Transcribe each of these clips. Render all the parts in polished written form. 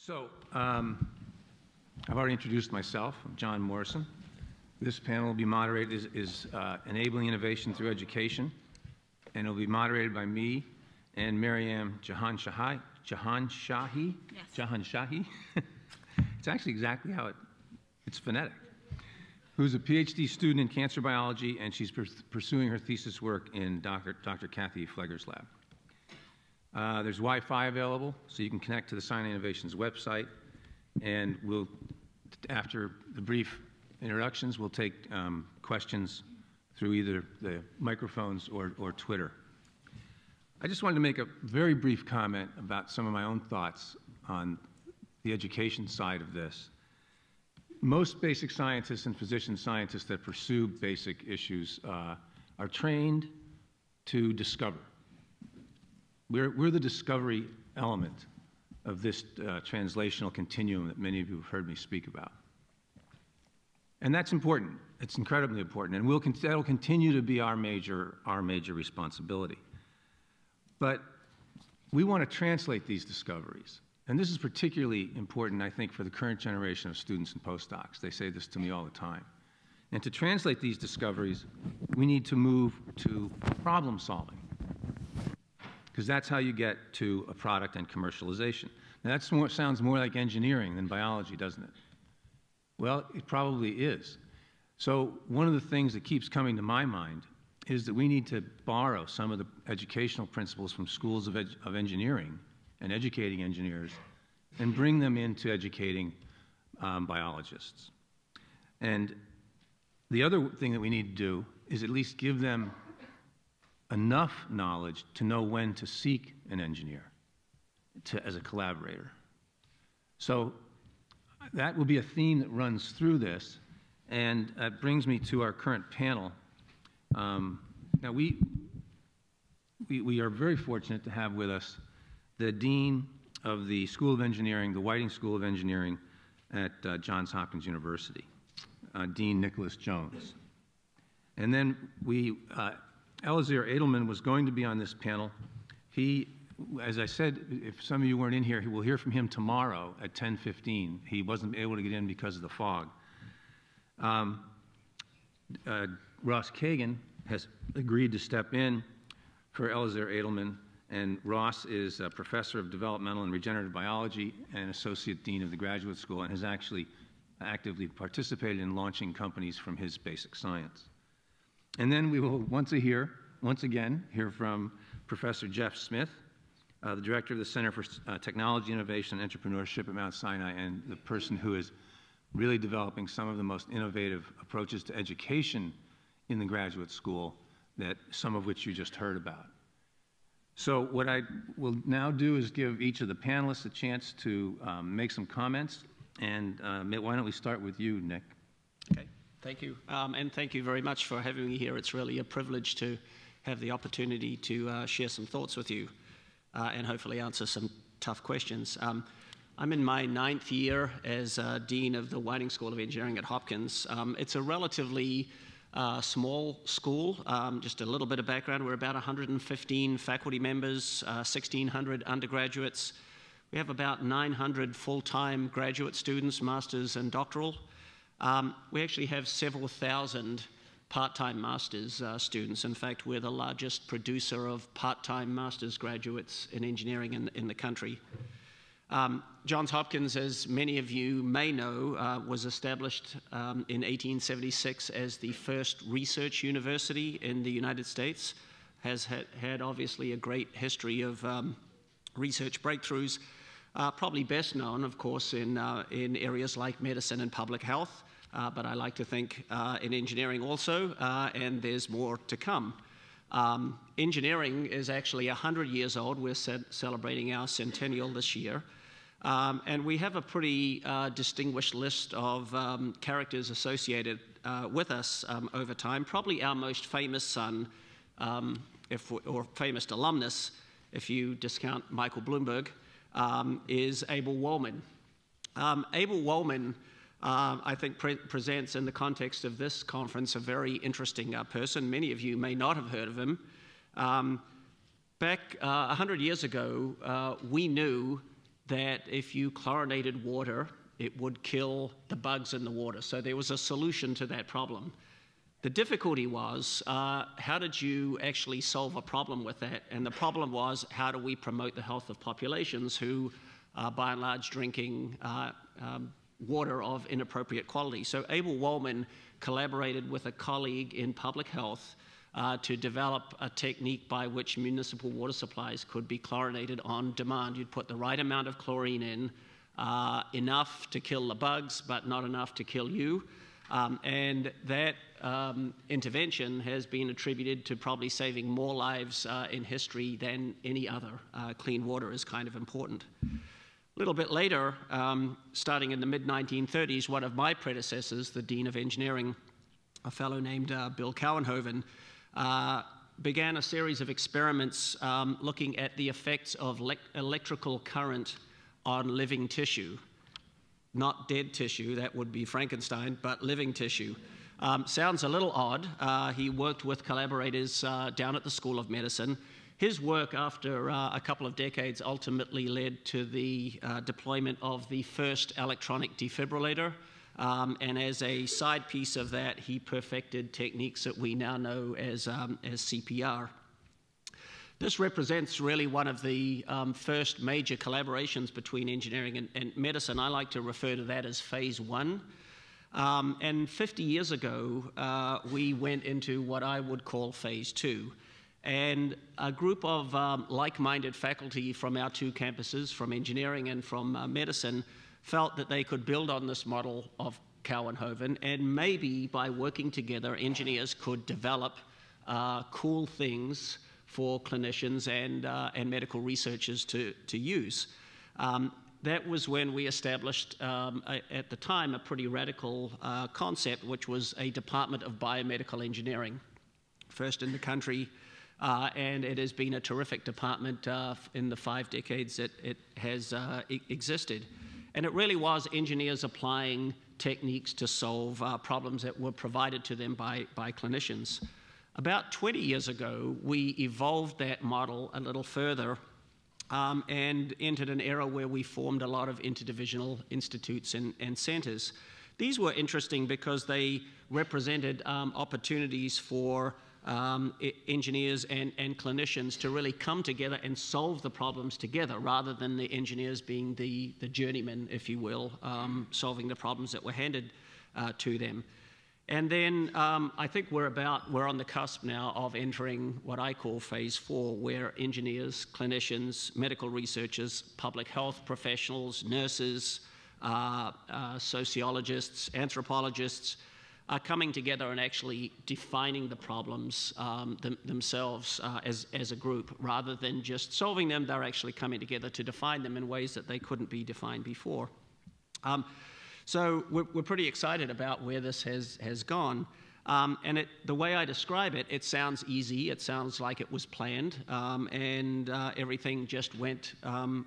So, I've already introduced myself. I'm John Morrison. This panel will be moderated is Enabling Innovation Through Education, and it will be moderated by me and Maryam Jahanshahi. Jahanshahi? Yes. Jahanshahi? It's actually exactly how it's phonetic. Who's a PhD student in cancer biology, and she's pursuing her thesis work in Dr. Kathy Flegger's lab. There's Wi-Fi available, so you can connect to the SINAInnovations website, and we'll, after the brief introductions, we'll take questions through either the microphones or Twitter. I just wanted to make a very brief comment about some of my own thoughts on the education side of this. Most basic scientists and physician scientists that pursue basic issues are trained to discover. We're the discovery element of this translational continuum that many of you have heard me speak about. And that's important. It's incredibly important, and that'll continue to be our major responsibility. But we want to translate these discoveries. And this is particularly important, I think, for the current generation of students and postdocs. They say this to me all the time. And to translate these discoveries, we need to move to problem solving, because that's how you get to a product and commercialization. Now, that sounds more like engineering than biology, doesn't it? Well, it probably is. So one of the things that keeps coming to my mind is that we need to borrow some of the educational principles from schools of engineering and educating engineers and bring them into educating biologists. And the other thing that we need to do is at least give them enough knowledge to know when to seek an engineer as a collaborator. So that will be a theme that runs through this, and that brings me to our current panel. Now we are very fortunate to have with us the Dean of the School of Engineering, the Whiting School of Engineering at Johns Hopkins University, Dean Nicholas Jones. And then Elazer Edelman was going to be on this panel. He, as I said, if some of you weren't in here, we'll hear from him tomorrow at 10:15. He wasn't able to get in because of the fog. Ross Kagan has agreed to step in for Elazer Edelman, and Ross is a professor of developmental and regenerative biology and associate dean of the graduate school, and has actually actively participated in launching companies from his basic science. And then we will once again hear from Professor Jeff Smith, the director of the Center for Technology, Innovation, and Entrepreneurship at Mount Sinai, and the person who is really developing some of the most innovative approaches to education in the graduate school, that some of which you just heard about. So what I will now do is give each of the panelists a chance to make some comments, and why don't we start with you, Nick? Okay, thank you. And thank you very much for having me here. It's really a privilege to have the opportunity to share some thoughts with you and hopefully answer some tough questions. I'm in my 9th year as Dean of the Whiting School of Engineering at Hopkins. It's a relatively small school. Just a little bit of background, we're about 115 faculty members, 1,600 undergraduates. We have about 900 full-time graduate students, masters and doctoral. We actually have several thousand part-time master's students. In fact, we're the largest producer of part-time master's graduates in engineering in the country. Johns Hopkins, as many of you may know, was established in 1876 as the first research university in the United States, has had obviously a great history of research breakthroughs, probably best known, of course, in areas like medicine and public health, but I like to think in engineering also, and there's more to come. Engineering is actually 100 years old. We're celebrating our centennial this year. And we have a pretty distinguished list of characters associated with us over time. Probably our most famous son, or famous alumnus, if you discount Michael Bloomberg, is Abel Wohlman. Abel Wohlman, I think, presents in the context of this conference a very interesting person. Many of you may not have heard of him. Back 100 years ago, we knew that if you chlorinated water, it would kill the bugs in the water. So there was a solution to that problem. The difficulty was, how did you actually solve a problem with that? And the problem was, how do we promote the health of populations who are by and large drinking water of inappropriate quality? So Abel Wollman collaborated with a colleague in public health to develop a technique by which municipal water supplies could be chlorinated on demand. You'd put the right amount of chlorine in, enough to kill the bugs, but not enough to kill you. And that intervention has been attributed to probably saving more lives in history than any other. Clean water is kind of important. A little bit later, starting in the mid-1930s, one of my predecessors, the Dean of Engineering, a fellow named Bill Cowenhoven, began a series of experiments looking at the effects of electrical current on living tissue. Not dead tissue, that would be Frankenstein, but living tissue. Sounds a little odd. He worked with collaborators down at the School of Medicine. His work, after a couple of decades, ultimately led to the deployment of the first electronic defibrillator. And as a side piece of that, he perfected techniques that we now know as CPR. This represents really one of the first major collaborations between engineering and medicine. I like to refer to that as phase one. And 50 years ago, we went into what I would call phase two. And a group of like-minded faculty from our two campuses, from engineering and from medicine, felt that they could build on this model of Cowenhoven, and maybe by working together, engineers could develop cool things for clinicians and medical researchers to use. That was when we established, at the time, a pretty radical concept, which was a Department of Biomedical Engineering, first in the country. And it has been a terrific department in the 5 decades that it has existed. And it really was engineers applying techniques to solve problems that were provided to them by clinicians. About 20 years ago, we evolved that model a little further and entered an era where we formed a lot of interdivisional institutes and centers. These were interesting because they represented opportunities for engineers and clinicians to really come together and solve the problems together, rather than the engineers being the journeymen, if you will, solving the problems that were handed to them. And then I think we're on the cusp now of entering what I call phase 4, where engineers, clinicians, medical researchers, public health professionals, nurses, sociologists, anthropologists, are coming together and actually defining the problems themselves as a group. Rather than just solving them, they're actually coming together to define them in ways that they couldn't be defined before. So we're pretty excited about where this has gone. And the way I describe it, it sounds easy. It sounds like it was planned, and everything just went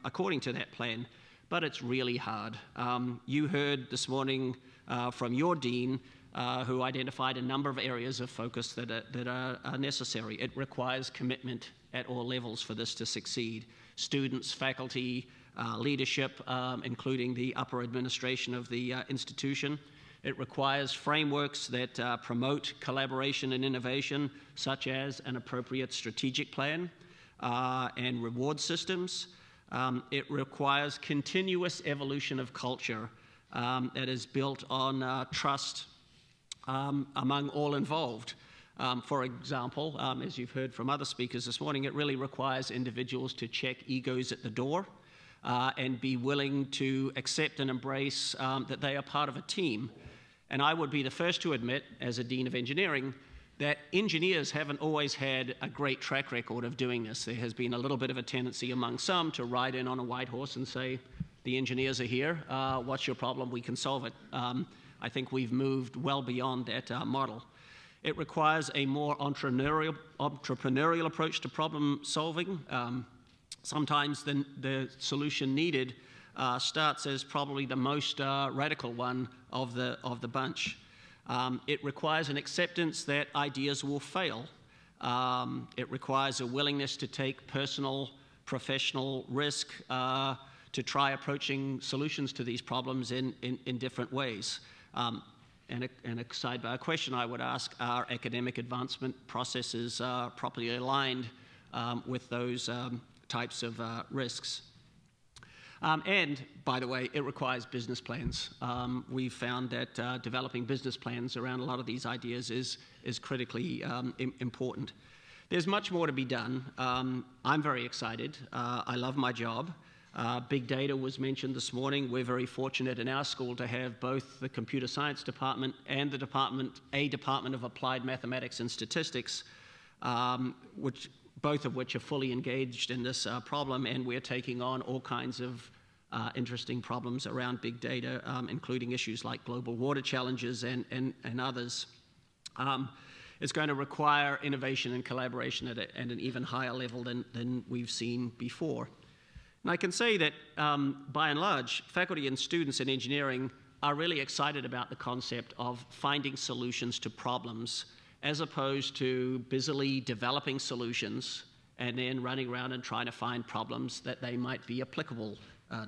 according to that plan. But it's really hard. You heard this morning from your dean, who identified a number of areas of focus that are necessary. It requires commitment at all levels for this to succeed. Students, faculty, leadership, including the upper administration of the institution. It requires frameworks that promote collaboration and innovation, such as an appropriate strategic plan and reward systems. It requires continuous evolution of culture that is built on trust among all involved. For example, as you've heard from other speakers this morning, it really requires individuals to check egos at the door and be willing to accept and embrace that they are part of a team. And I would be the first to admit, as a Dean of Engineering, that engineers haven't always had a great track record of doing this. There has been a little bit of a tendency among some to ride in on a white horse and say, the engineers are here, what's your problem, we can solve it. I think we've moved well beyond that model. It requires a more entrepreneurial approach to problem solving. Sometimes the solution needed starts as probably the most radical one of the bunch. It requires an acceptance that ideas will fail. It requires a willingness to take personal, professional risk to try approaching solutions to these problems in different ways. And a sidebar question I would ask, are academic advancement processes properly aligned with those types of risks? And, by the way, it requires business plans. We've found that developing business plans around a lot of these ideas is critically important. There's much more to be done. I'm very excited. I love my job. Big data was mentioned this morning. We're very fortunate in our school to have both the computer science department and the department of applied mathematics and statistics, both of which are fully engaged in this problem, and we're taking on all kinds of interesting problems around big data, including issues like global water challenges and others. It's going to require innovation and collaboration at an even higher level than we've seen before. And I can say that, by and large, faculty and students in engineering are really excited about the concept of finding solutions to problems, as opposed to busily developing solutions and then running around and trying to find problems that they might be applicable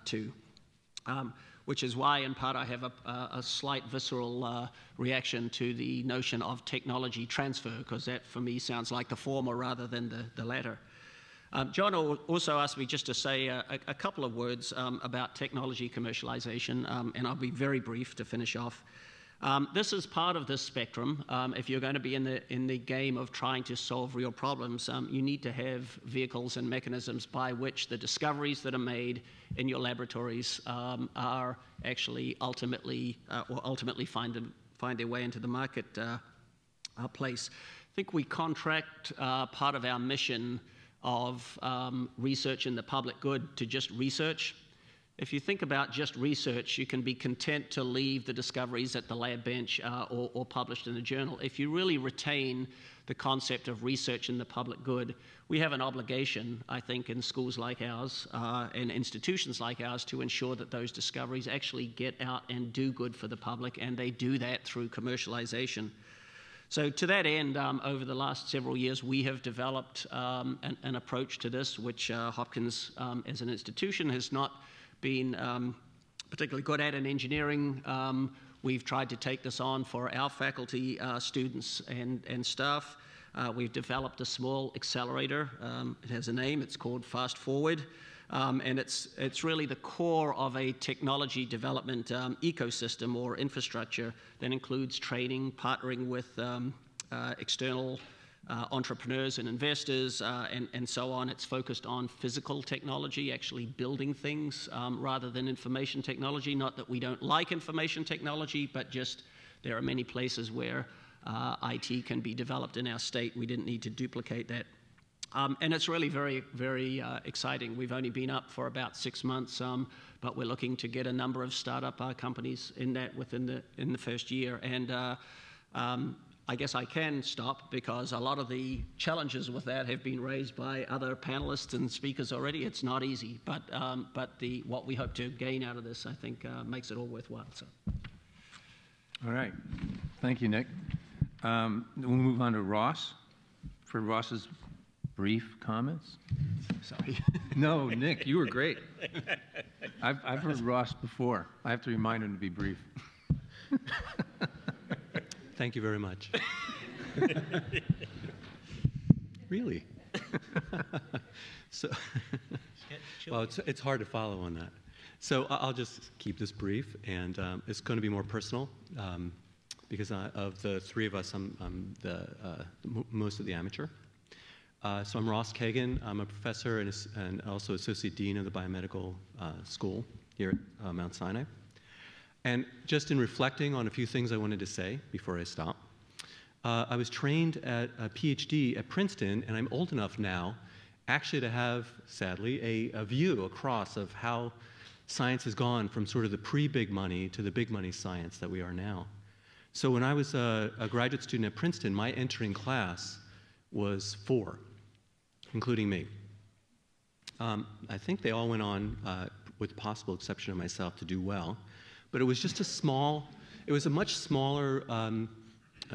to. Which is why, in part, I have a slight visceral reaction to the notion of technology transfer, because that, for me, sounds like the former rather than the latter. John also asked me just to say a couple of words about technology commercialization, and I'll be very brief to finish off. This is part of this spectrum. If you're going to be in the game of trying to solve real problems, you need to have vehicles and mechanisms by which the discoveries that are made in your laboratories are actually ultimately find their way into the market place. I think we contract part of our mission of research in the public good to just research. If you think about just research, you can be content to leave the discoveries at the lab bench or published in a journal. If you really retain the concept of research in the public good, we have an obligation, I think, in schools like ours and institutions like ours to ensure that those discoveries actually get out and do good for the public, and they do that through commercialization. So to that end, over the last several years, we have developed an approach to this, which Hopkins, as an institution, has not been particularly good at in engineering. We've tried to take this on for our faculty, students, and staff. We've developed a small accelerator. It has a name. It's called Fast Forward. And it's really the core of a technology development ecosystem or infrastructure that includes training, partnering with external entrepreneurs and investors, and so on. It's focused on physical technology, actually building things, rather than information technology. Not that we don't like information technology, but just there are many places where IT can be developed in our state. We didn't need to duplicate that. And it's really very, very exciting. We've only been up for about 6 months, but we're looking to get a number of startup companies in that within the first year. And I guess I can stop because a lot of the challenges with that have been raised by other panelists and speakers already. It's not easy, but what we hope to gain out of this, I think, makes it all worthwhile. So. All right. Thank you, Nick. We'll move on to Ross for Ross's brief comments. Sorry. No, Nick, you were great. I've heard Ross before. I have to remind him to be brief. Thank you very much. Really? So, well, it's hard to follow on that. So I'll just keep this brief, and it's going to be more personal because of the three of us, I'm most of the amateur. So I'm Ross Kagan. I'm a professor and also associate dean of the biomedical school here at Mount Sinai. And just in reflecting on a few things I wanted to say before I stop, I was trained at a PhD at Princeton, and I'm old enough now actually to have, sadly, a view across of how science has gone from sort of the pre-big money to the big money science that we are now. So when I was a graduate student at Princeton, my entering class was 4, including me. I think they all went on, with the possible exception of myself, to do well. But it was just it was a much smaller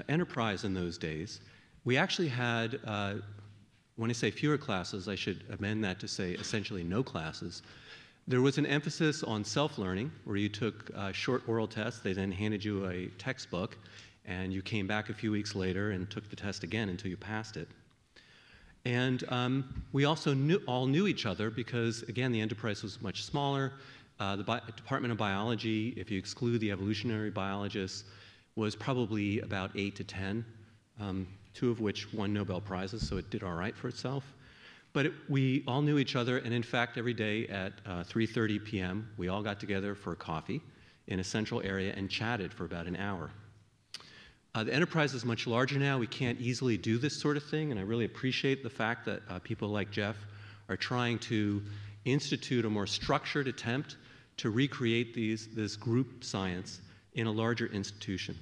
enterprise in those days. We actually had, when I say fewer classes, I should amend that to say essentially no classes. There was an emphasis on self-learning, where you took short oral tests. They then handed you a textbook, and you came back a few weeks later and took the test again until you passed it. And we also all knew each other because, again, the enterprise was much smaller. The Department of Biology, if you exclude the evolutionary biologists, was probably about 8 to 10, 2 of which won Nobel Prizes, so it did all right for itself. But we all knew each other, and in fact, every day at 3:30 p.m., we all got together for a coffee in a central area and chatted for about an hour. The enterprise is much larger now. We can't easily do this sort of thing, and I really appreciate the fact that people like Jeff are trying to institute a more structured attempt to recreate this group science in a larger institution.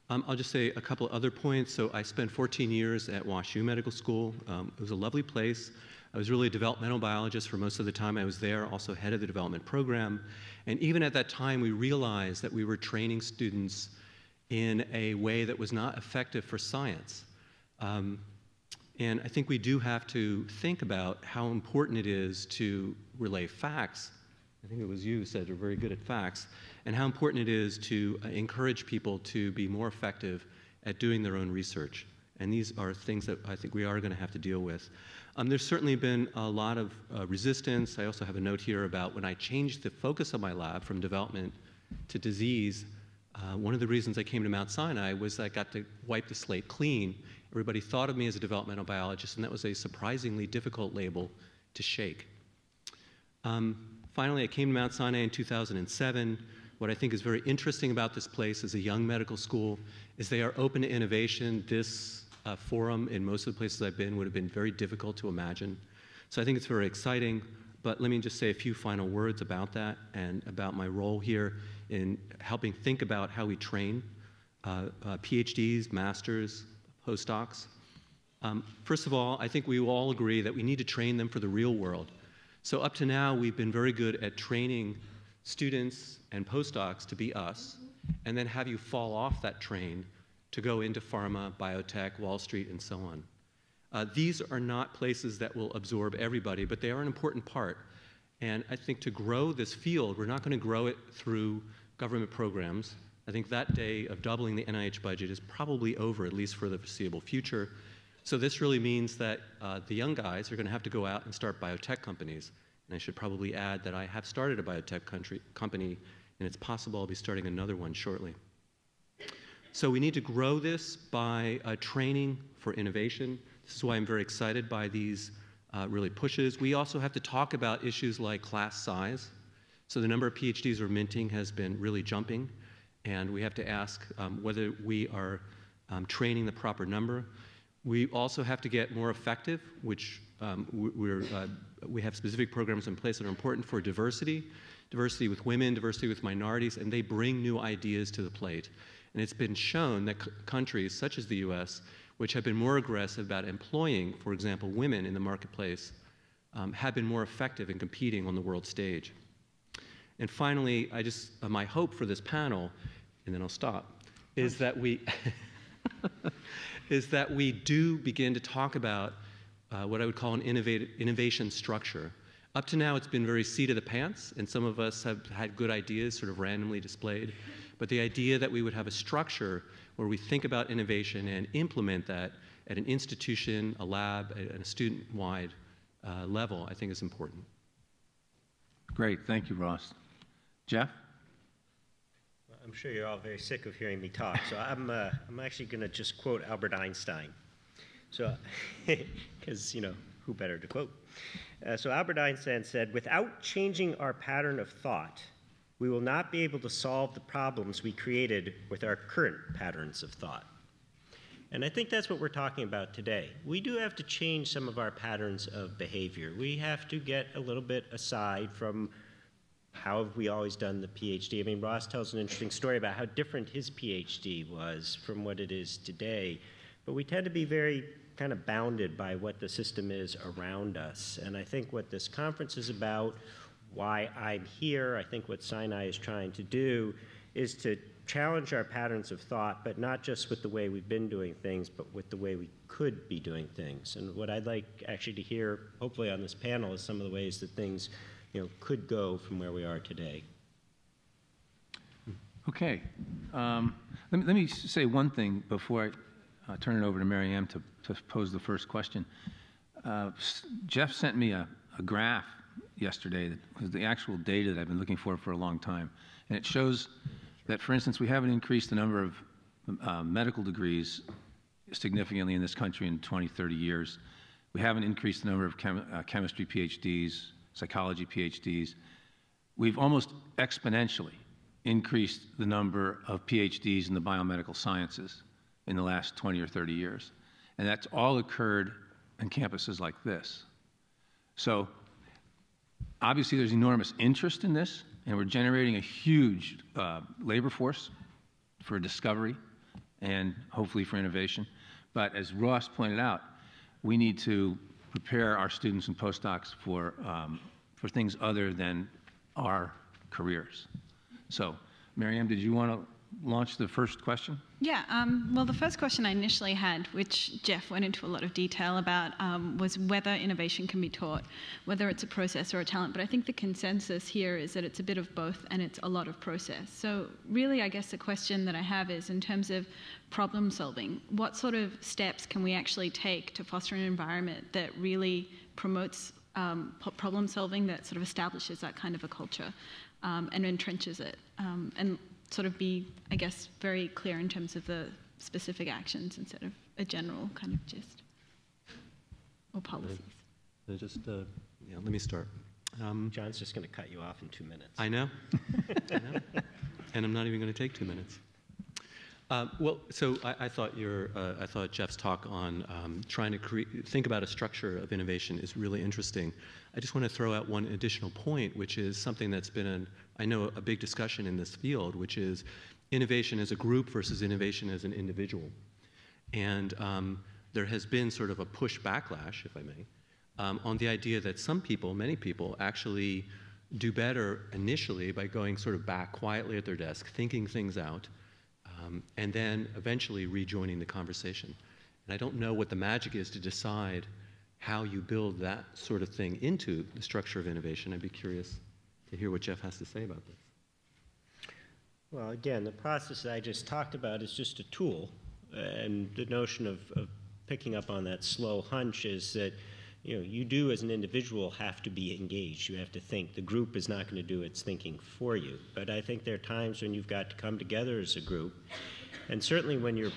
I'll just say a couple of other points. So I spent 14 years at WashU Medical School. It was a lovely place. I was really a developmental biologist for most of the time I was there, also head of the development program. And even at that time, we realized that we were training students in a way that was not effective for science. And I think we do have to think about how important it is to relay facts. I think it was you who said you're very good at facts, and how important it is to encourage people to be more effective at doing their own research. And these are things that I think we are going to have to deal with. There's certainly been a lot of resistance. I also have a note here about when I changed the focus of my lab from development to disease. One of the reasons I came to Mount Sinai was I got to wipe the slate clean. Everybody thought of me as a developmental biologist, and that was a surprisingly difficult label to shake. Finally, I came to Mount Sinai in 2007. What I think is very interesting about this place as a young medical school is they are open to innovation. This forum, in most of the places I've been, would have been very difficult to imagine. So I think it's very exciting. But let me just say a few final words about that and about my role here in helping think about how we train PhDs, masters, postdocs. First of all, I think we will all agree that we need to train them for the real world. So up to now, we've been very good at training students and postdocs to be us, and then have you fall off that train to go into pharma, biotech, Wall Street, and so on. These are not places that will absorb everybody, but they are an important part. And I think to grow this field, we're not going to grow it through government programs. I think that day of doubling the NIH budget is probably over, at least for the foreseeable future. So this really means that the young guys are going to have to go out and start biotech companies. And I should probably add that I have started a biotech company, and it's possible I'll be starting another one shortly. So we need to grow this by training for innovation. This is why I'm very excited by these really pushes. We also have to talk about issues like class size. So the number of PhDs we're minting has been really jumping, and we have to ask whether we are training the proper number. We also have to get more effective, which we have specific programs in place that are important for diversity, diversity with women, diversity with minorities, and they bring new ideas to the plate. And it's been shown that countries such as the US, which have been more aggressive about employing, for example, women in the marketplace, have been more effective in competing on the world stage. And finally, my hope for this panel, and then I'll stop, is that we do begin to talk about what I would call an innovation structure. Up to now, it's been very seat of the pants, and some of us have had good ideas sort of randomly displayed. But the idea that we would have a structure where we think about innovation and implement that at an institution, a lab, at a student-wide level, I think is important. Great, thank you, Ross. Jeff? I'm sure you're all very sick of hearing me talk, so I'm actually going to just quote Albert Einstein. So, because, you know, who better to quote? So Albert Einstein said, "Without changing our pattern of thought, we will not be able to solve the problems we created with our current patterns of thought." And I think that's what we're talking about today. We do have to change some of our patterns of behavior. We have to get a little bit aside from how have we always done the PhD. I mean, Ross tells an interesting story about how different his PhD was from what it is today. But we tend to be very kind of bounded by what the system is around us. And I think what this conference is about, why I'm here, I think what Sinai is trying to do is to challenge our patterns of thought, but not just with the way we've been doing things, but with the way we could be doing things. And what I'd like actually to hear, hopefully on this panel, is some of the ways that things, could go from where we are today. Okay. Let me say one thing before I turn it over to Maryam to pose the first question. Jeff sent me a graph yesterday that was the actual data that I've been looking for a long time. And it shows that, for instance, we haven't increased the number of medical degrees significantly in this country in 20, 30 years. We haven't increased the number of chemistry PhDs, psychology PhDs. We've almost exponentially increased the number of PhDs in the biomedical sciences in the last 20 or 30 years. And that's all occurred in campuses like this. So obviously there's enormous interest in this, and we're generating a huge labor force for discovery and hopefully for innovation. But as Ross pointed out, we need to prepare our students and postdocs for things other than our careers. So, Maryam, did you want to launch the first question? Yeah, well, the first question I initially had, which Jeff went into a lot of detail about, was whether innovation can be taught, whether it's a process or a talent. But I think the consensus here is that it's a bit of both and it's a lot of process. So really, I guess the question that I have is, in terms of problem solving, what sort of steps can we actually take to foster an environment that really promotes problem solving, that sort of establishes that kind of a culture and entrenches it? And sort of be, I guess, very clear in terms of the specific actions instead of a general kind of gist or policies. Let me start. John's just going to cut you off in 2 minutes. I know. I know. And I'm not even going to take 2 minutes. So I thought Jeff's talk on trying to think about a structure of innovation is really interesting. I just want to throw out one additional point, which is something that's been, I know, a big discussion in this field, which is innovation as a group versus innovation as an individual. And there has been sort of a push backlash, if I may, on the idea that some people, many people, actually do better initially by going sort of back quietly at their desk, thinking things out, and then eventually rejoining the conversation. And I don't know what the magic is to decide how you build that sort of thing into the structure of innovation. I'd be curious to hear what Jeff has to say about this. Well, again, the process that I just talked about is just a tool. And the notion of picking up on that slow hunch is that you do as an individual have to be engaged. You have to think. The group is not going to do its thinking for you. But I think there are times when you've got to come together as a group. And certainly when you're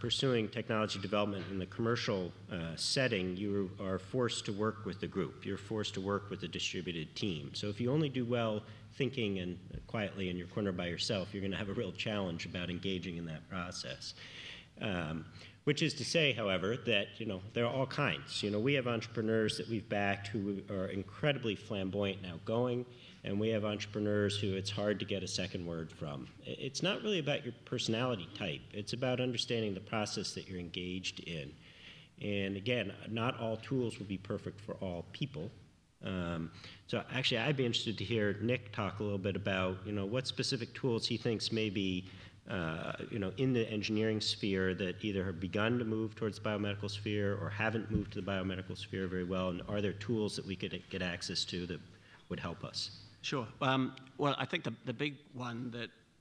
pursuing technology development in the commercial setting, you are forced to work with the group. You're forced to work with a distributed team. So if you only do well thinking and quietly in your corner by yourself, you're going to have a real challenge about engaging in that process. Which is to say, however, that there are all kinds. We have entrepreneurs that we've backed who are incredibly flamboyant and outgoing, and we have entrepreneurs who it's hard to get a second word from. It's not really about your personality type. It's about understanding the process that you're engaged in. And again, not all tools will be perfect for all people. So actually, I'd be interested to hear Nick talk a little bit about what specific tools he thinks may be in the engineering sphere that either have begun to move towards the biomedical sphere or haven't moved to the biomedical sphere very well, and are there tools that we could get access to that would help us? Sure. Well, I think the big one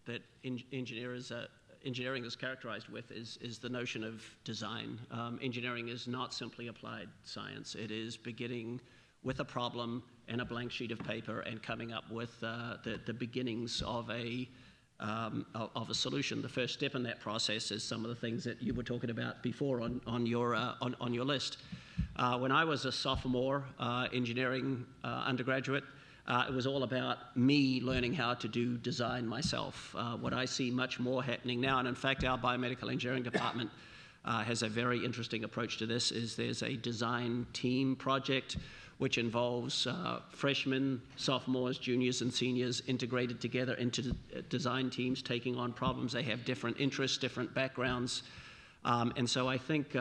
that engineering is characterized with is the notion of design. Engineering is not simply applied science. It is beginning with a problem and a blank sheet of paper and coming up with the beginnings of a solution. The first step in that process is some of the things that you were talking about before on your list. When I was a sophomore engineering undergraduate, it was all about me learning how to do design myself. What I see much more happening now, and in fact our biomedical engineering department has a very interesting approach to this, is there's a design team project which involves freshmen, sophomores, juniors, and seniors integrated together into design teams, taking on problems. They have different interests, different backgrounds. And so I think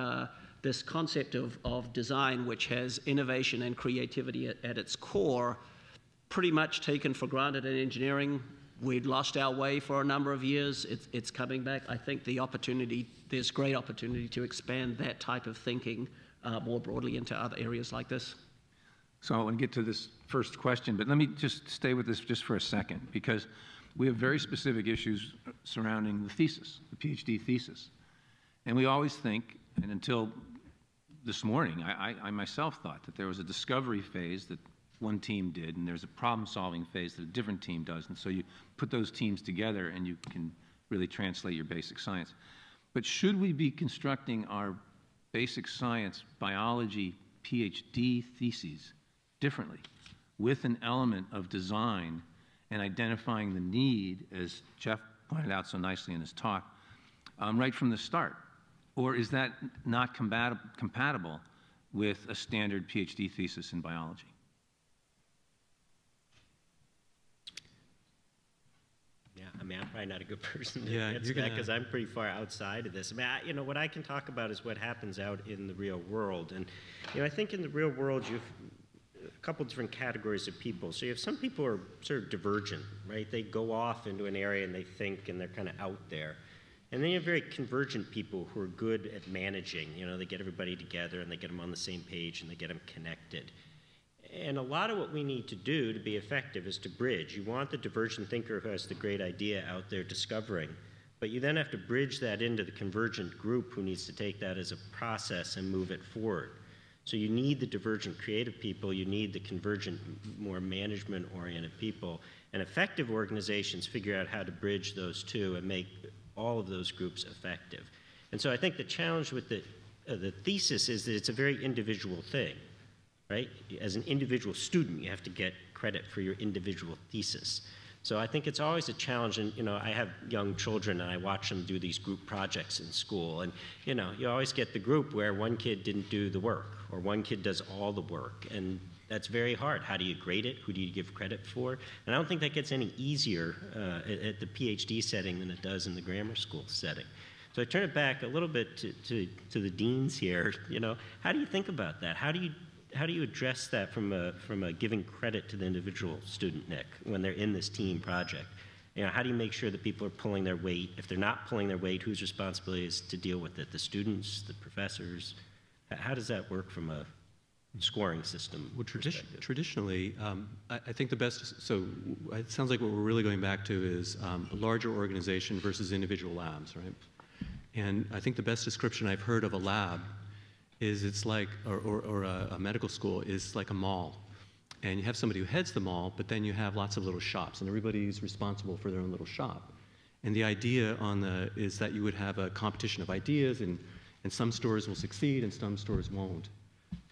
this concept of design, which has innovation and creativity at its core, pretty much taken for granted in engineering, we'd lost our way for a number of years. It's coming back. I think there's great opportunity to expand that type of thinking more broadly into other areas like this. So I want to get to this first question, but let me just stay with this just for a second, because we have very specific issues surrounding the thesis, the PhD thesis. And we always think, and until this morning, I myself thought that there was a discovery phase that one team did, and there's a problem-solving phase that a different team does. And so you put those teams together, and you can really translate your basic science. But should we be constructing our basic science biology PhD theses differently, with an element of design and identifying the need, as Jeff pointed out so nicely in his talk, right from the start? Or is that not compatible with a standard PhD thesis in biology? Yeah, I mean, I'm probably not a good person to answer that because I'm pretty far outside of this. I mean, what I can talk about is what happens out in the real world. And, I think in the real world, you've a couple different categories of people. So you have some people who are sort of divergent, right? They go off into an area and they think, and they're kind of out there. And then you have very convergent people who are good at managing. They get everybody together and they get them on the same page and they get them connected. And a lot of what we need to do to be effective is to bridge. You want the divergent thinker who has the great idea out there discovering, but you then have to bridge that into the convergent group who needs to take that as a process and move it forward. So you need the divergent creative people, you need the convergent, more management-oriented people, and effective organizations figure out how to bridge those two and make all of those groups effective. And so I think the challenge with the thesis is that it's a very individual thing, right? As an individual student, you have to get credit for your individual thesis. So I think it's always a challenge, and I have young children and I watch them do these group projects in school, and you always get the group where one kid didn't do the work, or one kid does all the work, and that's very hard. How do you grade it? Who do you give credit for? And I don't think that gets any easier at the PhD setting than it does in the grammar school setting. So I turn it back a little bit to the deans here. How do you think about that? How do you address that from a giving credit to the individual student, Nick, when they're in this team project? How do you make sure that people are pulling their weight? If they're not pulling their weight, whose responsibility is to deal with it? The students, the professors? How does that work from a scoring system? Well, traditionally, I think the best, so it sounds like what we're really going back to is a larger organization versus individual labs, right? And I think the best description I've heard of a lab is it's like, or a medical school is like a mall. And you have somebody who heads the mall, but then you have lots of little shops, and everybody's responsible for their own little shop. And the idea is that you would have a competition of ideas, and some stores will succeed and some stores won't.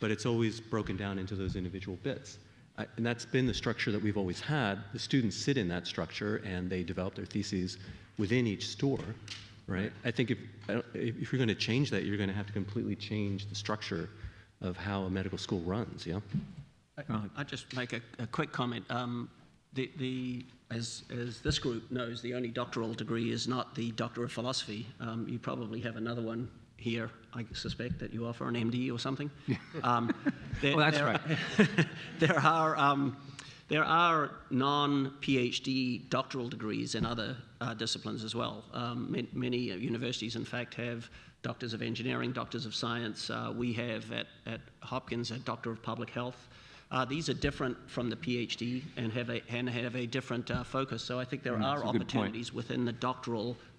But it's always broken down into those individual bits. And that's been the structure that we've always had. The students sit in that structure and they develop their theses within each store, right? I think if you're going to change that, you're going to have to completely change the structure of how a medical school runs, yeah? I'll just make a quick comment. As this group knows, the only doctoral degree is not the Doctor of Philosophy. You probably have another one here, I suspect, that you offer an MD or something. Well, that's right. There are non-PhD doctoral degrees in other disciplines as well. Many universities, in fact, have doctors of engineering, doctors of science. We have at Hopkins a doctor of public health. These are different from the PhD and have a different focus. So I think there are opportunities within the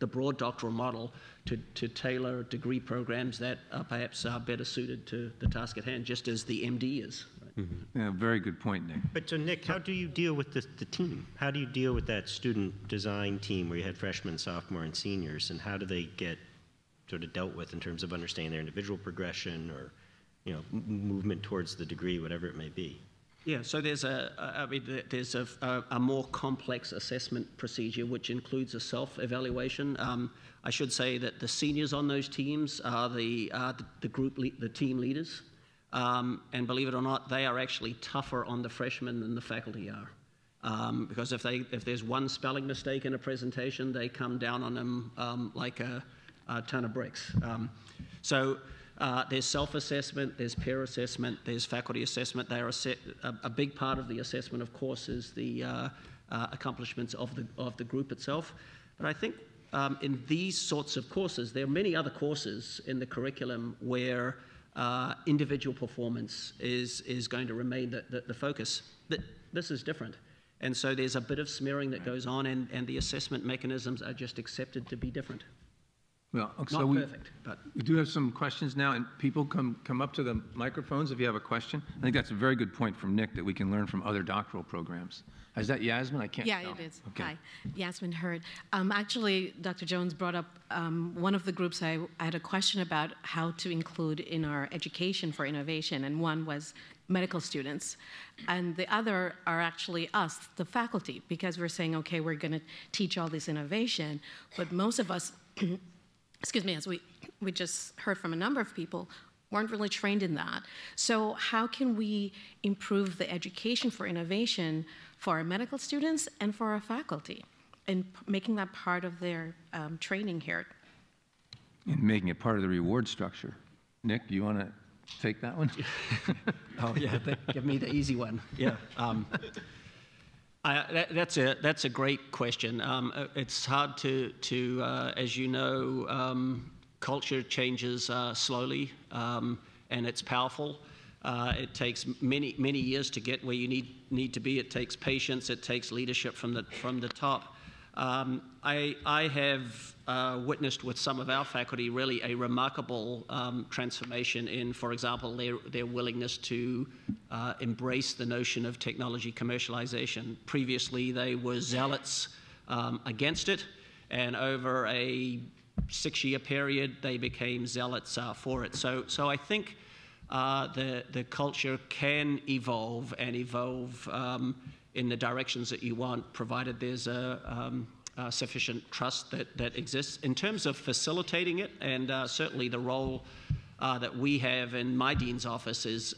broad doctoral model to tailor degree programs that are perhaps better suited to the task at hand, just as the MD is. Right? Mm-hmm. Yeah, very good point, Nick. But so Nick, how do you deal with the team? How do you deal with that student design team where you had freshmen, sophomore, and seniors, and how do they get sort of dealt with in terms of understanding their individual progression or movement towards the degree, whatever it may be? Yeah, so there's a more complex assessment procedure which includes a self-evaluation. I should say that the seniors on those teams are the team leaders, and believe it or not, they are actually tougher on the freshmen than the faculty are. Because if there's one spelling mistake in a presentation, they come down on them like a ton of bricks. There's self-assessment, there's peer assessment, there's faculty assessment. They are a big part of the assessment, of course, is the accomplishments of the group itself. But I think in these sorts of courses, there are many other courses in the curriculum where individual performance is going to remain the focus. This is different. And so there's a bit of smearing that goes on, and the assessment mechanisms are just accepted to be different. Well, so Not perfect, but we do have some questions now, and people come up to the microphones if you have a question. I think that's a very good point from Nick that we can learn from other doctoral programs. Is that Yasmin? I can't tell. Yeah, it is. Okay. Hi, Yasmin Hurd. Actually, Dr. Jones brought up one of the groups I had a question about how to include in our education for innovation, and one was medical students. And the other are actually us, the faculty, because we're saying, okay, we're going to teach all this innovation, but most of us, excuse me, as we just heard from a number of people, weren't really trained in that. So how can we improve the education for innovation for our medical students and for our faculty, and making that part of their training here? And making it part of the reward structure. Nick, do you want to take that one? oh yeah, give me the easy one. Yeah. That's a great question. It's hard to as you know, culture changes slowly, and it's powerful. It takes many years to get where you need to be. It takes patience. It takes leadership from the top. I have witnessed with some of our faculty really a remarkable transformation in, for example, their willingness to embrace the notion of technology commercialization. Previously, they were zealots against it, and over a 6-year period, they became zealots for it. So I think the culture can evolve and evolve in the directions that you want, provided there's sufficient trust that exists. In terms of facilitating it, and certainly the role that we have in my dean's office is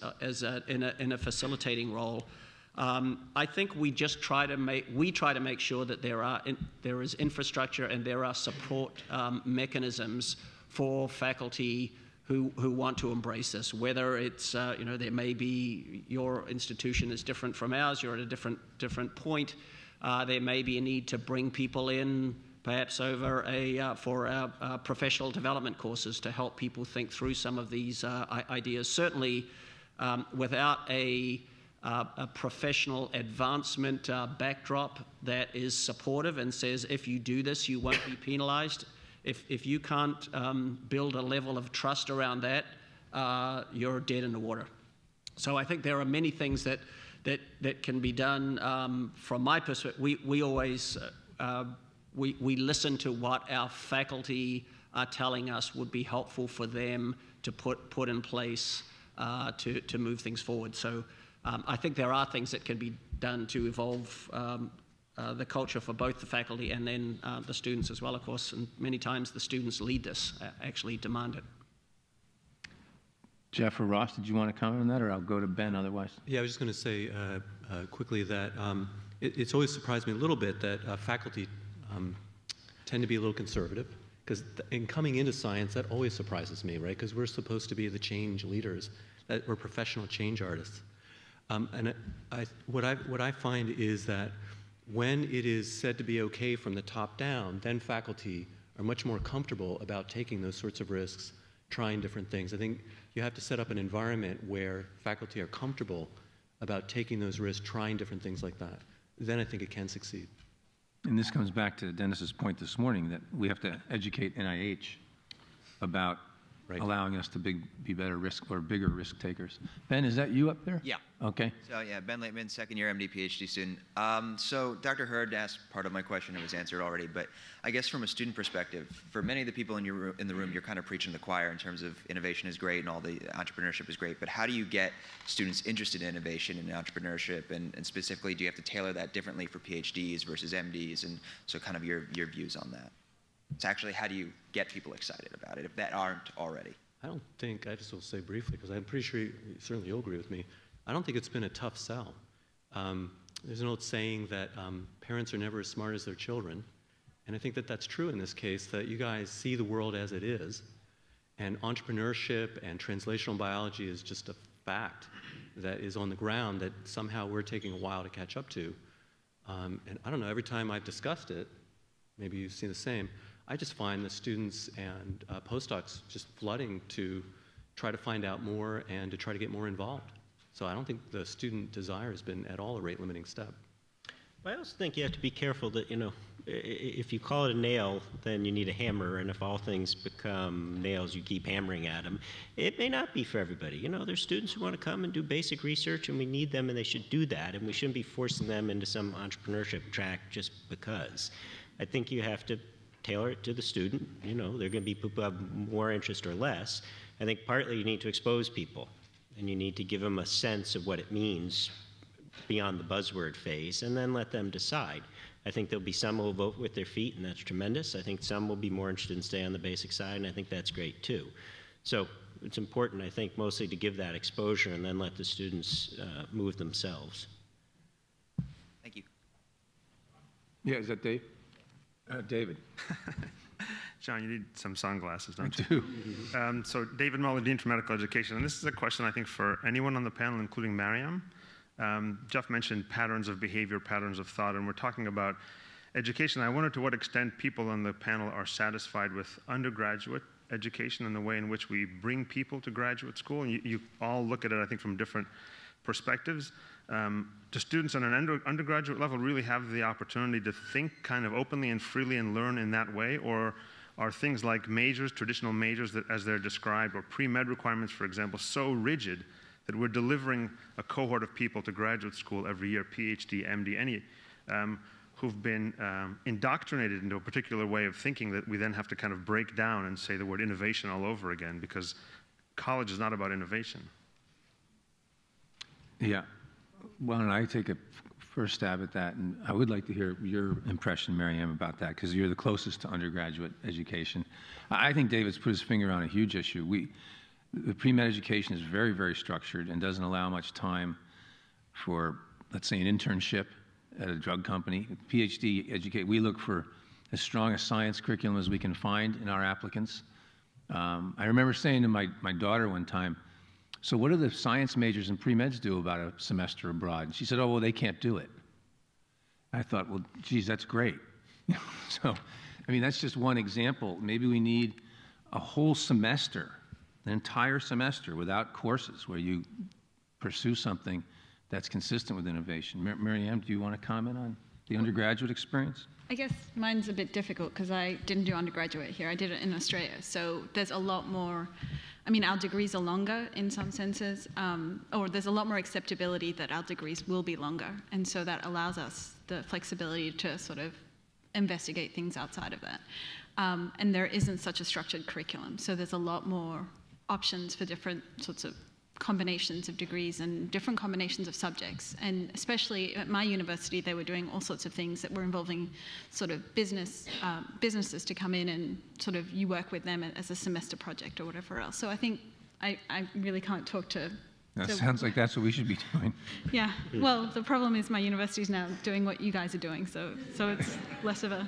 in a facilitating role. I think we just try to make sure that there is infrastructure and there are support mechanisms for faculty who want to embrace this. Whether it's there may be your institution is different from ours, you're at a different point. There may be a need to bring people in, perhaps over for professional development courses to help people think through some of these ideas. Certainly, without a professional advancement backdrop that is supportive and says, if you do this, you won't be penalized. If you can't build a level of trust around that, you're dead in the water. So I think there are many things that can be done. From my perspective, we always we listen to what our faculty are telling us would be helpful for them to put in place to move things forward. So I think there are things that can be done to evolve the culture for both the faculty and then the students as well, of course. And many times the students lead this, actually demand it. Jeff or Ross, did you want to comment on that, or I'll go to Ben otherwise? Yeah, I was just going to say quickly that it's always surprised me a little bit that faculty tend to be a little conservative, because in coming into science, that always surprises me, right? Because we're supposed to be the change leaders, that we're professional change artists. And what I find is that when it is said to be okay from the top down, then faculty are much more comfortable about taking those sorts of risks, trying different things. I think you have to set up an environment where faculty are comfortable about taking those risks, trying different things like that. Then I think it can succeed. And this comes back to Dennis's point this morning that we have to educate NIH about allowing us to be better bigger risk takers. Ben, is that you up there? Yeah. Okay. So yeah, Ben Laitman, second year MD PhD student. So Dr. Hurd asked part of my question, it was answered already, but I guess from a student perspective, for many of the people in the room, you're kind of preaching to the choir in terms of innovation is great and all the entrepreneurship is great, but how do you get students interested in innovation and entrepreneurship, and specifically, do you have to tailor that differently for PhDs versus MDs, and so kind of your views on that? So actually, how do you get people excited about it if that aren't already? I don't think, I just will say briefly, because I'm pretty sure certainly you'll agree with me, I don't think it's been a tough sell. There's an old saying that parents are never as smart as their children, and I think that that's true in this case, that you guys see the world as it is, and entrepreneurship and translational biology is just a fact that is on the ground that somehow we're taking a while to catch up to. And I don't know, every time I've discussed it, maybe you've seen the same, I just find the students and postdocs just flooding to try to find out more and to try to get more involved. So I don't think the student desire has been at all a rate-limiting step. I also think you have to be careful that, you know, if you call it a nail, then you need a hammer, and if all things become nails, you keep hammering at them. It may not be for everybody. You know, there's students who want to come and do basic research, and we need them, and they should do that, and we shouldn't be forcing them into some entrepreneurship track just because. I think you have to tailor it to the student. You know, there are going to be people who have more interest or less. I think partly you need to expose people, and you need to give them a sense of what it means beyond the buzzword phase, and then let them decide. I think there'll be some who will vote with their feet, and that's tremendous. I think some will be more interested in staying on the basic side, and I think that's great too. So it's important, I think, mostly to give that exposure and then let the students move themselves. Thank you. Yeah, is that Dave? David. John, you need some sunglasses, don't you? I do. So David Muller, Dean for Medical Education, and this is a question I think for anyone on the panel, including Maryam. Jeff mentioned patterns of behavior, patterns of thought, and we're talking about education. I wonder to what extent people on the panel are satisfied with undergraduate education and the way in which we bring people to graduate school. And you all look at it, I think, from different perspectives. Do students on an undergraduate level really have the opportunity to think kind of openly and freely and learn in that way? Or are things like majors, traditional majors that, as they're described, or pre-med requirements, for example, so rigid that we're delivering a cohort of people to graduate school every year, PhD, MD, any, who've been indoctrinated into a particular way of thinking that we then have to kind of break down and say the word innovation all over again, because college is not about innovation. Yeah. Why don't I take a first stab at that? And I would like to hear your impression, Maryam, about that, because you're the closest to undergraduate education. I think David's put his finger on a huge issue. The pre-med education is very, very structured and doesn't allow much time for, let's say, an internship at a drug company. PhD educate, we look for as strong a science curriculum as we can find in our applicants. I remember saying to my daughter one time, so what do the science majors and pre-meds do about a semester abroad? And she said, oh, well, they can't do it. I thought, well, geez, that's great. So, I mean, that's just one example. Maybe we need a whole semester, an entire semester without courses where you pursue something that's consistent with innovation. Maryam, do you want to comment on the undergraduate experience? I guess mine's a bit difficult because I didn't do undergraduate here. I did it in Australia. So there's a lot more, I mean, our degrees are longer in some senses, or there's a lot more acceptability that our degrees will be longer. And so that allows us the flexibility to sort of investigate things outside of that. And there isn't such a structured curriculum. So there's a lot more options for different sorts of combinations of degrees and different combinations of subjects. And especially at my university, they were doing all sorts of things that were involving sort of businesses to come in and sort of you work with them as a semester project or whatever else. So I think I really can't talk to... That sounds like that's what we should be doing. Yeah. Well, the problem is my university's now doing what you guys are doing, so it's less of a...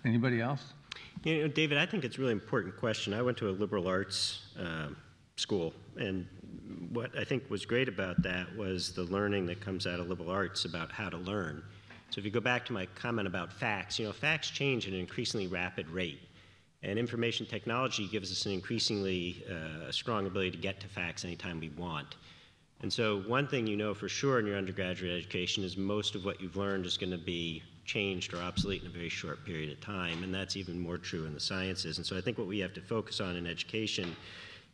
Anybody else? You know, David, I think it's a really important question. I went to a liberal arts school, and what I think was great about that was the learning that comes out of liberal arts about how to learn. So if you go back to my comment about facts, you know, facts change at an increasingly rapid rate, and information technology gives us an increasingly strong ability to get to facts anytime we want. And so one thing you know for sure in your undergraduate education is most of what you've learned is going to be changed or obsolete in a very short period of time, and that's even more true in the sciences. And so I think what we have to focus on in education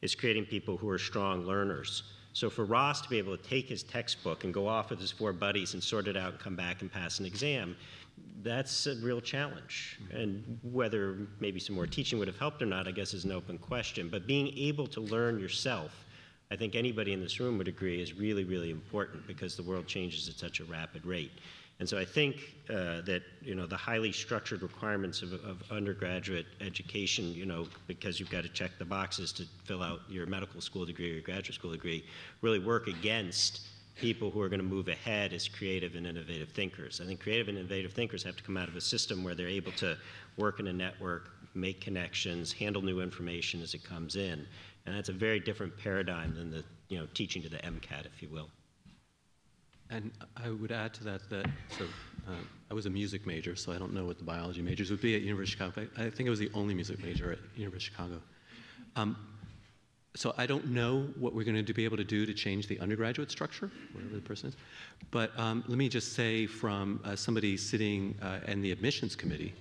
is creating people who are strong learners. So for Ross to be able to take his textbook and go off with his 4 buddies and sort it out and come back and pass an exam, that's a real challenge. And whether maybe some more teaching would have helped or not, I guess is an open question. But being able to learn yourself, I think anybody in this room would agree, is really, really important because the world changes at such a rapid rate. And so I think that, you know, the highly structured requirements of undergraduate education, you know, because you've got to check the boxes to fill out your medical school degree or your graduate school degree, really work against people who are going to move ahead as creative and innovative thinkers. I think creative and innovative thinkers have to come out of a system where they're able to work in a network, make connections, handle new information as it comes in. And that's a very different paradigm than the, you know, teaching to the MCAT, if you will. And I would add to that I was a music major, so I don't know what the biology majors would be at University of Chicago. I think I was the only music major at University of Chicago. So I don't know what we're going to be able to do to change the undergraduate structure, whatever the person is. But let me just say from somebody sitting in the admissions committee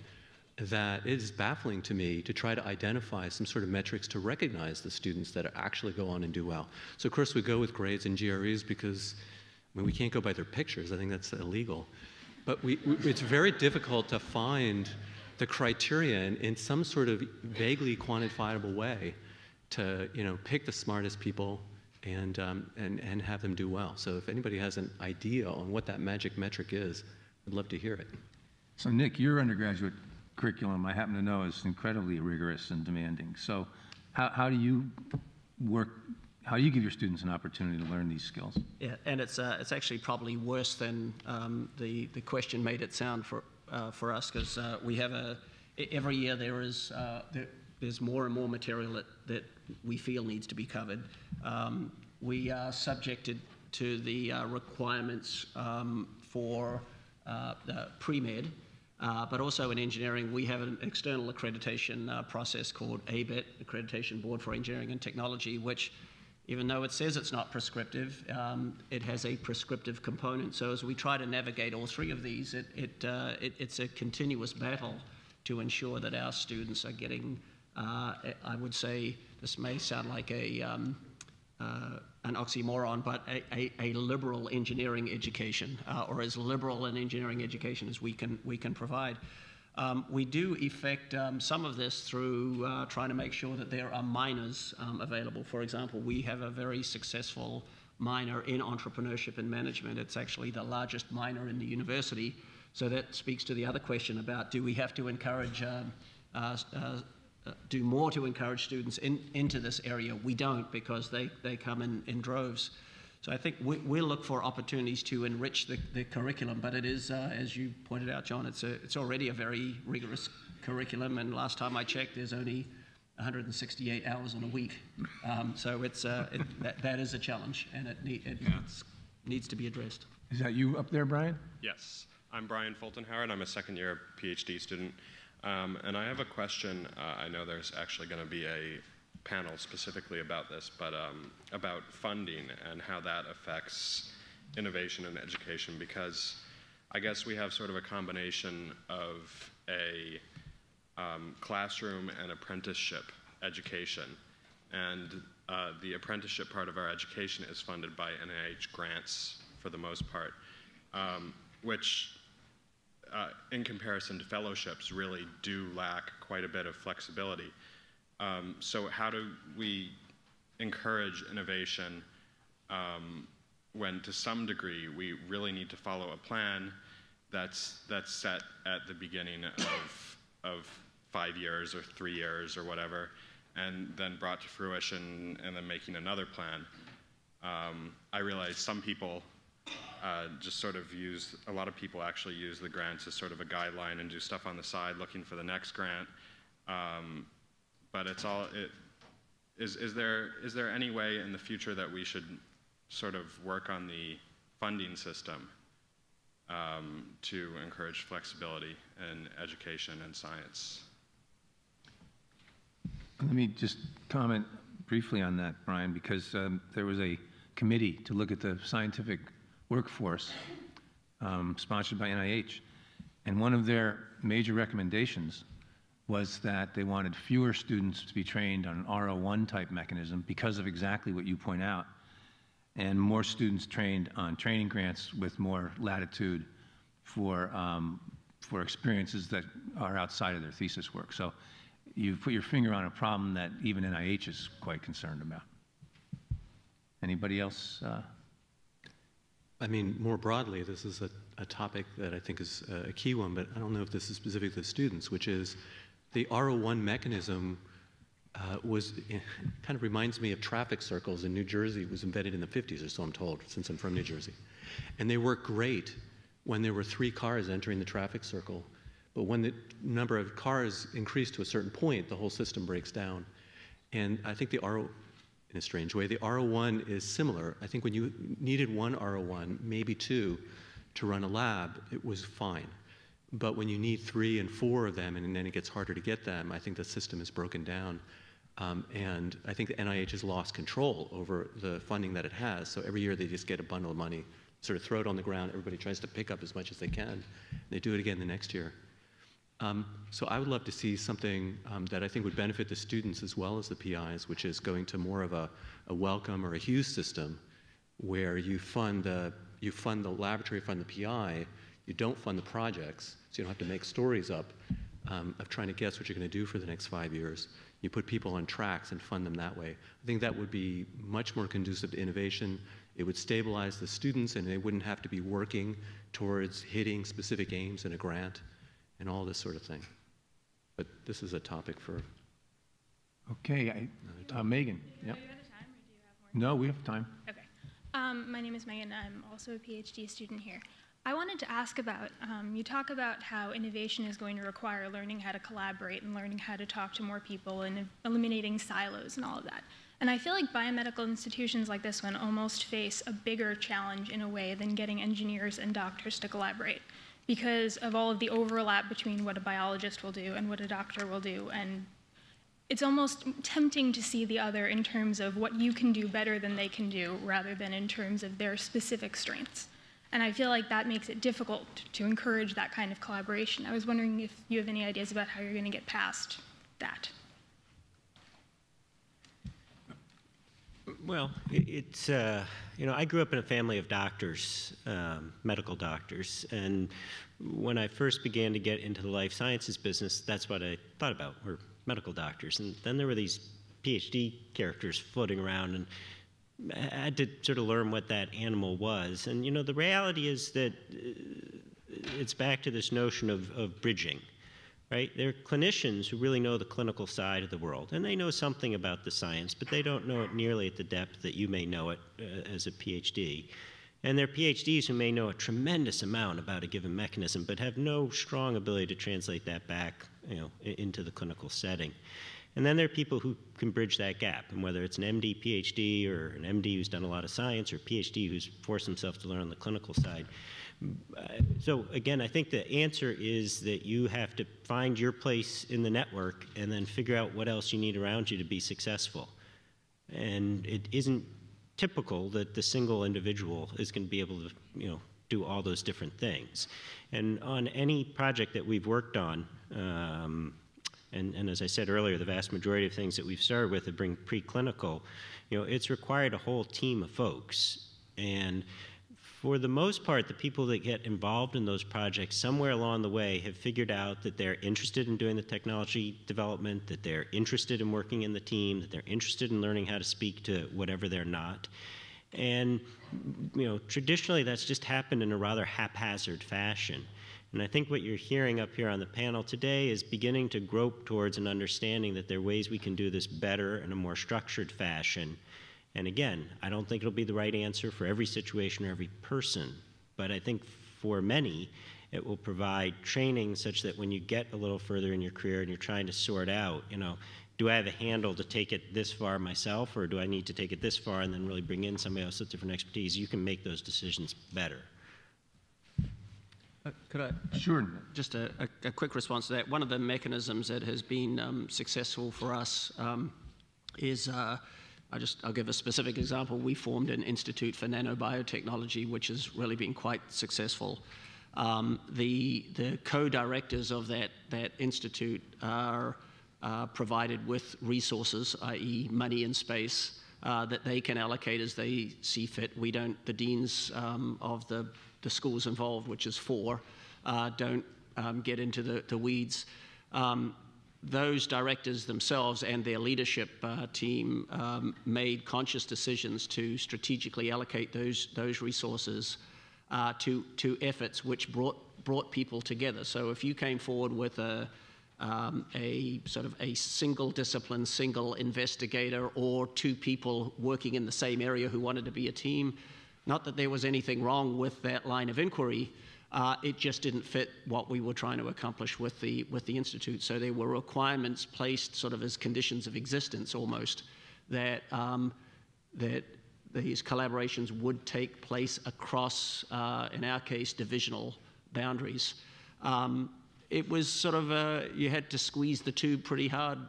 that it is baffling to me to try to identify some sort of metrics to recognize the students that actually go on and do well. So of course we go with grades and GREs because we can't go by their pictures. I think that's illegal. But it's very difficult to find the criterion in some sort of vaguely quantifiable way to pick the smartest people and have them do well. So if anybody has an idea on what that magic metric is, I'd love to hear it. So Nick, your undergraduate curriculum, I happen to know, is incredibly rigorous and demanding. So how do you work? How do you give your students an opportunity to learn these skills? Yeah, and it's actually probably worse than the question made it sound for us, because we have every year there's more and more material that we feel needs to be covered. We are subjected to the requirements for the PreMed, but also in engineering we have an external accreditation process called ABET, Accreditation Board for Engineering and Technology, which, even though it says it's not prescriptive, it has a prescriptive component. So as we try to navigate all three of these, it's a continuous battle to ensure that our students are getting, I would say, this may sound like an oxymoron, but a liberal engineering education, or as liberal an engineering education as we can provide. We do effect some of this through trying to make sure that there are minors available. For example, we have a very successful minor in entrepreneurship and management. It's actually the largest minor in the university. So that speaks to the other question about, do we have to encourage, do more to encourage students into this area? We don't, because they come in droves. So I think we'll look for opportunities to enrich the curriculum, but it is, as you pointed out, John, it's already a very rigorous curriculum, and last time I checked, there's only 168 hours in a week. So that is a challenge, and it needs to be addressed. Is that you up there, Brian? Yes, I'm Brian Fultonhauer, and I'm a second-year PhD student. And I have a question. I know there's actually going to be a panel specifically about this, but about funding and how that affects innovation in education, because I guess we have sort of a combination of a classroom and apprenticeship education, and the apprenticeship part of our education is funded by NIH grants for the most part, which in comparison to fellowships really do lack quite a bit of flexibility. So how do we encourage innovation when, to some degree, we really need to follow a plan that's set at the beginning of 5 years or 3 years or whatever, and then brought to fruition and then making another plan? I realize some people just sort of a lot of people actually use the grants as sort of a guideline and do stuff on the side looking for the next grant. But is there any way in the future that we should sort of work on the funding system to encourage flexibility in education and science? Let me just comment briefly on that, Brian, because there was a committee to look at the scientific workforce sponsored by NIH, and one of their major recommendations was that they wanted fewer students to be trained on an R01 type mechanism because of exactly what you point out, and more students trained on training grants with more latitude for experiences that are outside of their thesis work. So you've put your finger on a problem that even NIH is quite concerned about. Anybody else? I mean, more broadly, this is a topic that I think is a key one, but I don't know if this is specific to students, which is the R01 mechanism kind of reminds me of traffic circles in New Jersey. It was invented in the 50s or so, I'm told, since I'm from New Jersey. And they work great when there were 3 cars entering the traffic circle. But when the number of cars increased to a certain point, the whole system breaks down. And I think the in a strange way. The R01 is similar. I think when you needed one R01, maybe two, to run a lab, it was fine. But when you need 3 and 4 of them, and then it gets harder to get them, I think the system is broken down. And I think the NIH has lost control over the funding that it has. So every year they just get a bundle of money, sort of throw it on the ground. Everybody tries to pick up as much as they can. They do it again the next year. So I would love to see something that I think would benefit the students as well as the PIs, which is going to more of a Wellcome or a Hughes system, where you fund the laboratory, fund the PI, you don't fund the projects, so you don't have to make stories up of trying to guess what you're going to do for the next 5 years. You put people on tracks and fund them that way. I think that would be much more conducive to innovation. It would stabilize the students, and they wouldn't have to be working towards hitting specific aims in a grant and all this sort of thing. But this is a topic for... Okay, Megan. Are you Yep. out of time, or do you have more? No, we have time. Okay. My name is Megan. I'm also a PhD student here. I wanted to ask about, you talk about how innovation is going to require learning how to collaborate and learning how to talk to more people and eliminating silos and all of that. And I feel like biomedical institutions like this one almost face a bigger challenge in a way than getting engineers and doctors to collaborate, because of all of the overlap between what a biologist will do and what a doctor will do. And it's almost tempting to see the other in terms of what you can do better than they can do, rather than in terms of their specific strengths. And I feel like that makes it difficult to encourage that kind of collaboration. I was wondering if you have any ideas about how you're going to get past that. Well, it's, you know, I grew up in a family of doctors, medical doctors, and when I first began to get into the life sciences business, that's what I thought about, were medical doctors. And then there were these PhD characters floating around, and I had to sort of learn what that animal was. And, you know, the reality is that it's back to this notion of bridging, right? They're clinicians who really know the clinical side of the world, and they know something about the science, but they don't know it nearly at the depth that you may know it as a PhD. And they're PhDs who may know a tremendous amount about a given mechanism, but have no strong ability to translate that back, you know, into the clinical setting. And then there are people who can bridge that gap, and whether it's an MD, PhD, or an MD who's done a lot of science, or a PhD who's forced himself to learn on the clinical side. So again, I think the answer is that you have to find your place in the network and then figure out what else you need around you to be successful. And it isn't typical that the single individual is going to be able to, you know, do all those different things. And on any project that we've worked on, and as I said earlier, the vast majority of things that we've started with have been preclinical, you know, it's required a whole team of folks. And for the most part, the people that get involved in those projects somewhere along the way have figured out that they're interested in doing the technology development, that they're interested in working in the team, that they're interested in learning how to speak to whatever they're not. And, you know, traditionally that's just happened in a rather haphazard fashion. And I think what you're hearing up here on the panel today is beginning to grope towards an understanding that there are ways we can do this better in a more structured fashion. And again, I don't think it'll be the right answer for every situation or every person, but I think for many, it will provide training such that when you get a little further in your career and you're trying to sort out, you know, do I have a handle to take it this far myself, or do I need to take it this far and then really bring in somebody else with different expertise? You can make those decisions better. Could I? Sure. Just a quick response to that. One of the mechanisms that has been successful for us is, I'll give a specific example. We formed an Institute for Nanobiotechnology, which has really been quite successful. The co-directors of that institute are provided with resources, i.e. money and space, that they can allocate as they see fit. We don't, the deans of the schools involved, which is 4, don't get into the weeds. Those directors themselves and their leadership team made conscious decisions to strategically allocate those resources to efforts which brought people together. So if you came forward with a sort of a single discipline, single investigator, or 2 people working in the same area who wanted to be a team, not that there was anything wrong with that line of inquiry, it just didn't fit what we were trying to accomplish with the Institute. So there were requirements placed sort of as conditions of existence almost that that these collaborations would take place across, in our case, divisional boundaries. It was sort of you had to squeeze the tube pretty hard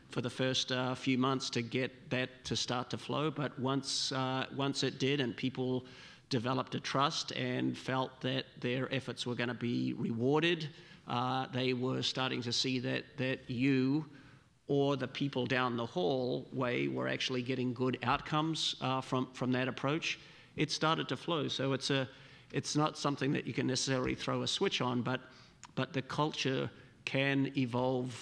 for the first few months to get that to start to flow. But once it did, and people developed a trust and felt that their efforts were going to be rewarded, they were starting to see that you or the people down the hallway were actually getting good outcomes from that approach. It started to flow. So it's not something that you can necessarily throw a switch on, but the culture can evolve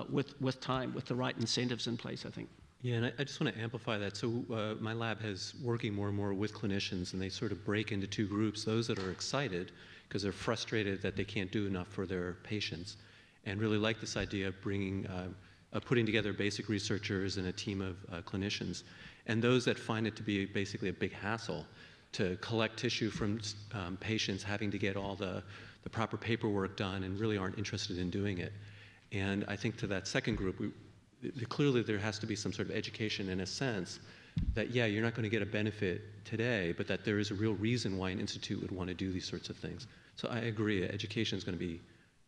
with time, with the right incentives in place, I think. Yeah, and I just want to amplify that. So my lab has working more and more with clinicians, and they sort of break into two groups: those that are excited because they're frustrated that they can't do enough for their patients, and really like this idea of putting together basic researchers and a team of clinicians, and those that find it to be basically a big hassle to collect tissue from patients, having to get all the proper paperwork done, and really aren't interested in doing it. And I think to that second group, clearly there has to be some sort of education in a sense that, yeah, you're not going to get a benefit today, but that there is a real reason why an institute would want to do these sorts of things. So I agree, education is going to be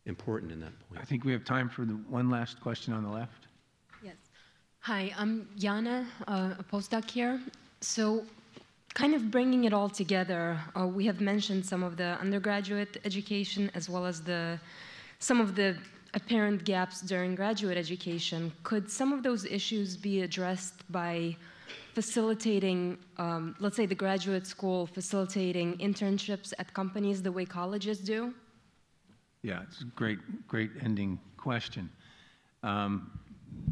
important in that point. I think we have time for the one last question on the left. Yes. Hi, I'm Yana, a postdoc here. So kind of bringing it all together, we have mentioned some of the undergraduate education as well as some of the apparent gaps during graduate education. Could some of those issues be addressed by facilitating, let's say the graduate school facilitating internships at companies the way colleges do? Yeah, it's a great ending question.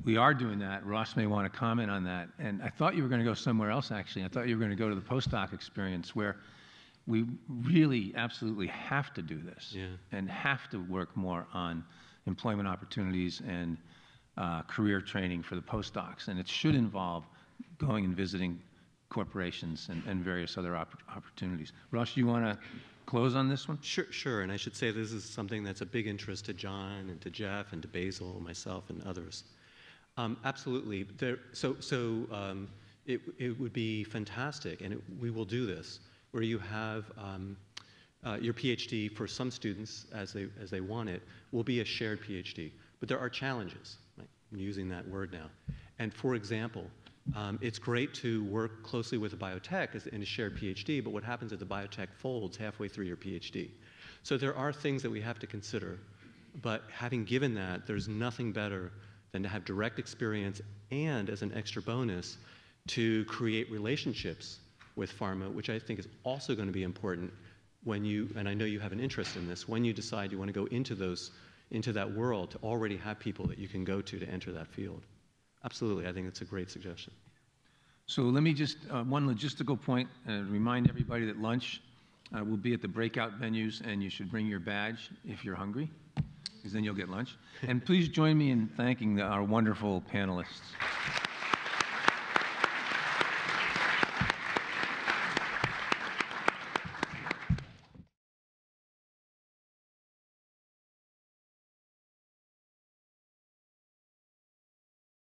We are doing that. Ross may want to comment on that. And I thought you were going to go somewhere else, actually. I thought you were going to go to the postdoc experience, where we really absolutely have to do this, and have to work more on employment opportunities and career training for the postdocs. And it should involve going and visiting corporations and various other opportunities. Ross, you want to close on this one? Sure. And I should say this is something that's a big interest to John and to Jeff and to Basil, myself, and others. Absolutely. It would be fantastic, and we will do this, where you have your PhD for some students, as they want it, will be a shared PhD. But there are challenges. I'm using that word now. And for example, it's great to work closely with a biotech in a shared PhD, but what happens if the biotech folds halfway through your PhD? So there are things that we have to consider, but having given that, there's nothing better than to have direct experience and, as an extra bonus, to create relationships with pharma, which I think is also going to be important when you, and I know you have an interest in this, when you decide you want to go into that world, to already have people that you can go to enter that field. Absolutely, I think it's a great suggestion. So let me just, one logistical point, remind everybody that lunch will be at the breakout venues, and you should bring your badge if you're hungry, because then you'll get lunch. And please join me in thanking our wonderful panelists.